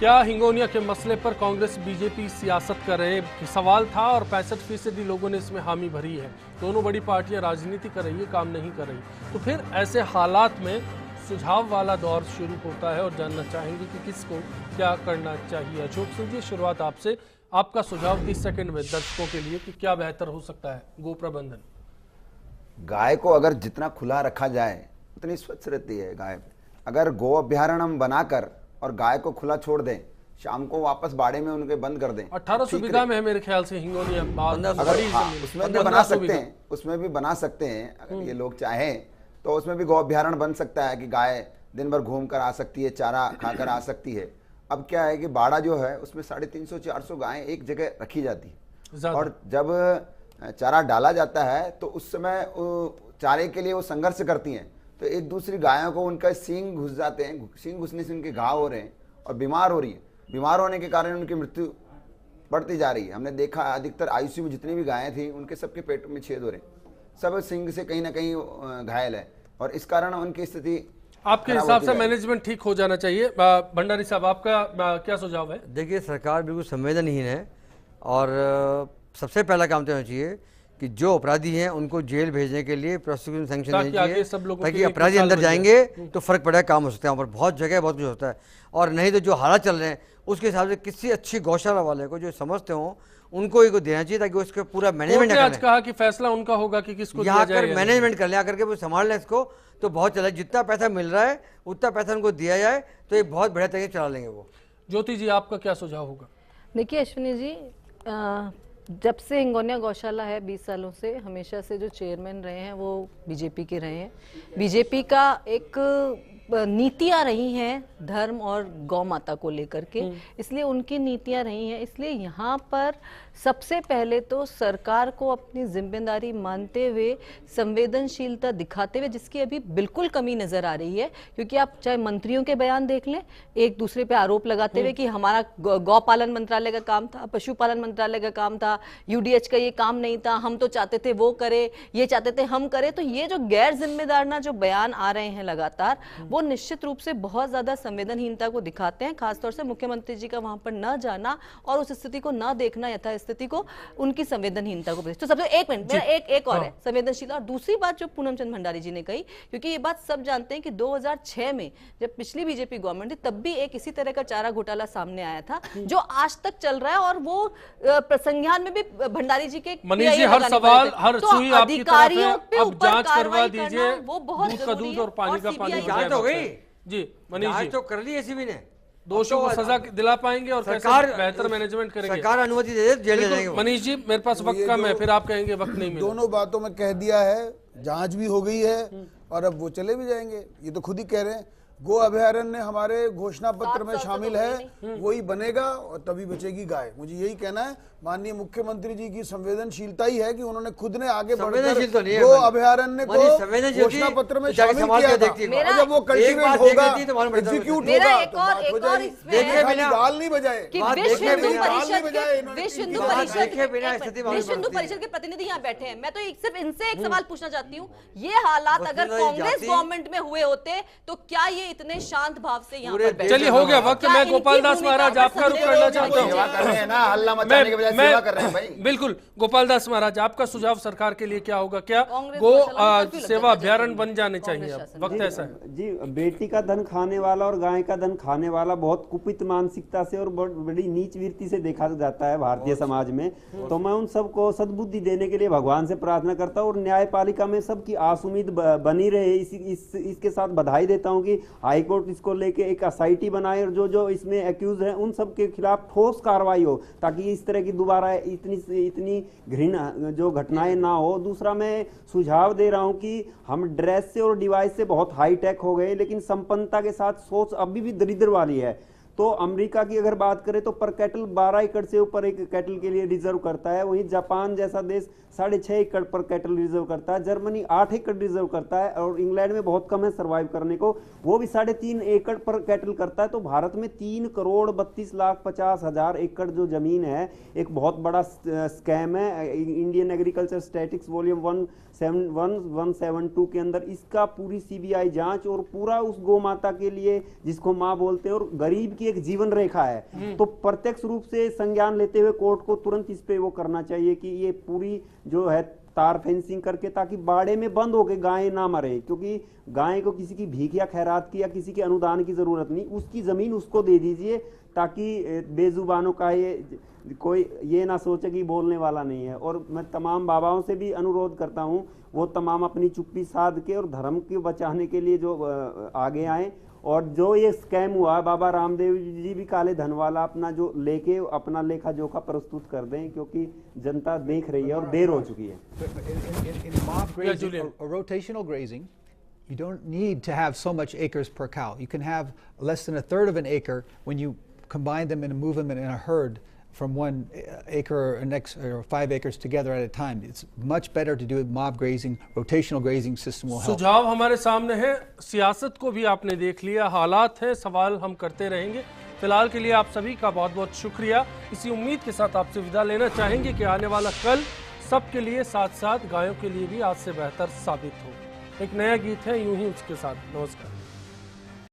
क्या हिंगोनिया के मसले पर कांग्रेस बीजेपी सियासत कर रहे हैं? सवाल था और 65% लोगों ने इसमें हामी भरी है। दोनों बड़ी पार्टियां राजनीति कर रही है, काम नहीं कर रही। तो फिर ऐसे हालात में सुझाव वाला दौर शुरू होता है और जानना चाहेंगे कि किसको क्या करना चाहिए। अशोक सिंह जी, शुरुआत आपसे। आपका सुझाव 30 सेकंड में दर्शकों के लिए कि क्या बेहतर हो सकता है गो प्रबंधन। गाय को अगर जितना खुला रखा जाए उतनी स्वच्छ रहती है गाय। अगर गो अभ्यारण्य हम बनाकर और गाय को खुला छोड़ दें, शाम को वापस बाड़े में उनके बंद कर दें। 1800 बीघा में है मेरे ख्याल से हिंगोनिया। उसमें भी बना सकते हैं, उसमें भी बना सकते हैं अगर ये लोग चाहें तो। उसमें भी गौ अभ्यारण्य बन सकता है कि गाय दिन भर घूम कर आ सकती है, चारा खाकर आ सकती है। अब क्या है कि बाड़ा जो है उसमें 350-400 गायें एक जगह रखी जाती है और जब चारा डाला जाता है तो उस समय चारे के लिए वो संघर्ष करती हैं, तो एक दूसरी गायों को उनका सींग घुस जाते हैं। सींग घुसने से उनके घाव हो रहे हैं और बीमार हो रही है। बीमार होने के कारण उनकी मृत्यु बढ़ती जा रही है। हमने देखा अधिकतर आईसीयू में जितनी भी गायें थी उनके सबके पेट में छेद हो रहे हैं, सब सींग से कहीं ना कहीं घायल है और इस कारण उनकी स्थिति। आपके हिसाब से मैनेजमेंट ठीक हो जाना चाहिए। भंडारी साहब, आपका क्या सुझाव है? देखिए, सरकार बिल्कुल संवेदनहीन है और सबसे पहला काम तो होना चाहिए कि जो अपराधी हैं उनको जेल भेजने के लिए प्रोसिक्यूशन सैंक्शन देनी चाहिए, ताकि अपराधी अंदर जाएंगे तो फर्क पड़ेगा, काम हो सकता है। वहाँ पर बहुत जगह बहुत कुछ होता है और नहीं तो जो हालात चल रहे हैं उसके हिसाब से किसी अच्छी गौशाला वाले को जो समझते हो उनको ही को देना चाहिए, ताकि उसके पूरा मैनेजमेंट आज कहा कि फैसला उनका होगा कि किसको यहाँ कर मैनेजमेंट कर ले, आकर के वो संभाल लें इसको तो बहुत चला। जितना पैसा मिल रहा है उतना पैसा उनको दिया जाए तो ये बहुत बढ़िया तरीके चला लेंगे वो। ज्योति जी, आपका क्या सुझाव होगा? देखिए अश्विनी जी, जब से हिंगोनिया गौशाला है 20 सालों से हमेशा से जो चेयरमैन रहे हैं वो बीजेपी के रहे हैं। बीजेपी का एक नीतियां रही हैं धर्म और गौ माता को लेकर के, इसलिए उनकी नीतियां रही हैं। इसलिए यहाँ पर सबसे पहले तो सरकार को अपनी जिम्मेदारी मानते हुए संवेदनशीलता दिखाते हुए, जिसकी अभी बिल्कुल कमी नजर आ रही है, क्योंकि आप चाहे मंत्रियों के बयान देख लें, एक दूसरे पे आरोप लगाते हुए कि हमारा गौ पालन मंत्रालय का काम था, पशुपालन मंत्रालय का काम था, यूडीएच का ये काम नहीं था, हम तो चाहते थे वो करे, ये चाहते थे हम करे। तो ये जो गैर जिम्मेदार जो बयान आ रहे हैं लगातार, वो निश्चित रूप से बहुत ज्यादा संवेदनहीनता को दिखाते हैं। खासतौर से मुख्यमंत्री जी का वहां पर न जाना और उस स्थिति को न देखना, यथा स्थिति को, उनकी संवेदनहीनता को। तो सबसे एक मिनट मेरा एक और है संवेदनशीलता। और दूसरी बात जो पूनम चंद भंडारी जी ने कही, क्योंकि ये बात सब जानते हैं कि 2006 में जब पिछली बीजेपी गवर्नमेंट थी तब भी एक इसी तरह का चारा घोटाला सामने आया था जो आज तक चल रहा है और वो प्रसंज्ञान में भी भंडारी जी के मनीष जी हर सवाल हर सुई आपकी तरफ है। अब जांच करवा दीजिए, वो बहुत दूध का दूध और पानी का पानी जांच हो गई जी। मनीष जी तो कर ली एसीबी ने, दोषियों को सजा दिला पाएंगे और सरकार बेहतर मैनेजमेंट करेंगे। सरकार अनुमति दे दे जेल ले जाएंगे। मनीष जी, मेरे पास वक्त कम है, फिर आप कहेंगे वक्त नहीं मिला। दोनों बातों में कह दिया है, जांच भी हो गई है और अब वो चले भी जाएंगे। ये तो खुद ही कह रहे हैं गो अभयारण्य हमारे घोषणा पत्र में शामिल है, वही बनेगा और तभी बचेगी गाय। मुझे यही कहना है, माननीय मुख्यमंत्री जी की संवेदनशीलता ही है कि उन्होंने खुद ने आगे बढ़कर गो अभयारण्य को घोषणा पत्र में शामिल किया था। जब वो कल्टीवेट होगा, एग्जीक्यूट होगा तो बात हो जाएगी। गाल नहीं बजाए, विश्व हिंदू परिषद के प्रतिनिधि यहाँ बैठे हैं। मैं तो सिर्फ इनसे एक सवाल पूछना चाहती हूँ, ये हालात अगर कांग्रेस गवर्नमेंट में हुए होते तो क्या ये इतने शांत भाव से यहाँ पर बैठे? चलिए, हो गया वक्त। मैं गोपाल दास महाराज आपका रुख करना चाहता हूँ। बिल्कुल, गोपाल दास महाराज, आपका सुझाव सरकार के लिए क्या होगा? क्या गो सेवा अभ्यारण्य बन जाने चाहिए? अब वक्त ऐसा है जी। बेटी का धन खाने वाला और गाय का धन खाने वाला बहुत कुपित मानसिकता से और बड़ी नीच वृत्ति से देखा जाता है भारतीय समाज में। तो मैं उन सबको सद्बुद्धि देने के लिए भगवान से प्रार्थना करता हूँ और न्यायपालिका में सबकी आस उम्मीद बनी रहे। इसके साथ बधाई देता हूँ कि हाईकोर्ट इसको लेके एक एसआईटी बनाए और जो इसमें एक्यूज हैं उन सब के खिलाफ ठोस कार्रवाई हो, ताकि इस तरह की दोबारा इतनी घृणा जो घटनाएं ना हो। दूसरा, मैं सुझाव दे रहा हूं कि हम ड्रेस से और डिवाइस से बहुत हाई टेक हो गए, लेकिन संपन्नता के साथ सोच अभी भी दरिद्र वाली है। तो अमेरिका की अगर बात करें तो पर कैटल 12 एकड़ से ऊपर एक कैटल के लिए रिजर्व करता है। वहीं जापान जैसा देश 6.5 एकड़ पर कैटल रिजर्व करता है। जर्मनी 8 एकड़ रिजर्व करता है और इंग्लैंड में बहुत कम है सर्वाइव करने को, वो भी 3.5 एकड़ पर कैटल करता है। तो भारत में 3,32,50,000 एकड़ जो जमीन है, एक बहुत बड़ा स्कैम है। इंडियन एग्रीकल्चर स्टैटिक्स वॉल्यूम 172 के अंदर इसका पूरी सीबीआई जांच और पूरा उस गौ माता के लिए जिसको माँ बोलते हैं और गरीब की उनकी एक जीवन रेखा है। तो प्रत्यक्ष रूप से संज्ञान लेते हुए कोर्ट को तुरंत इस पे वो करना चाहिए कि ये पूरी जो है तार फेंसिंग करके, ताकि बाड़े में बंद होके गायें ना मरे, क्योंकि गाय को किसी की भीख या खैरात की या किसी के अनुदान की जरूरत नहीं, उसकी जमीन उसको दे दीजिए, ताकि बेजुबानों का ये कोई ये ना सोचे कि बोलने वाला नहीं है। और मैं तमाम बाबाओं से भी अनुरोध करता हूं, वो तमाम अपनी चुप्पी साध के और धर्म को बचाने के लिए जो आगे आए। और जो ये स्कैम हुआ, बाबा रामदेव जी भी काले धन वाला अपना जो लेके अपना लेखा जोखा प्रस्तुत कर दें, क्योंकि जनता देख रही है और देर हो चुकी है। In mob grazing, or rotational grazing, you don't need to have so much acres per cow. You can have less than a third of an acre when you combine them and move them in a herd from 1 acre or 5 acres together at a time. It's much better to do mob grazing. Rotational grazing system will help. सुझाव हमारे सामने है, सियासत को भी आपने देख लिया, हालात हैं, सवाल हम करते रहेंगे। फिलहाल के लिए आप सभी का बहुत बहुत शुक्रिया। इसी उम्मीद के साथ आपसे विदा लेना चाहेंगे कि आने वाला कल सबके लिए, साथ साथ गायों के लिए भी आज से बेहतर साबित हो। एक नया गीत है यूं ही उसके साथ। नमस्कार।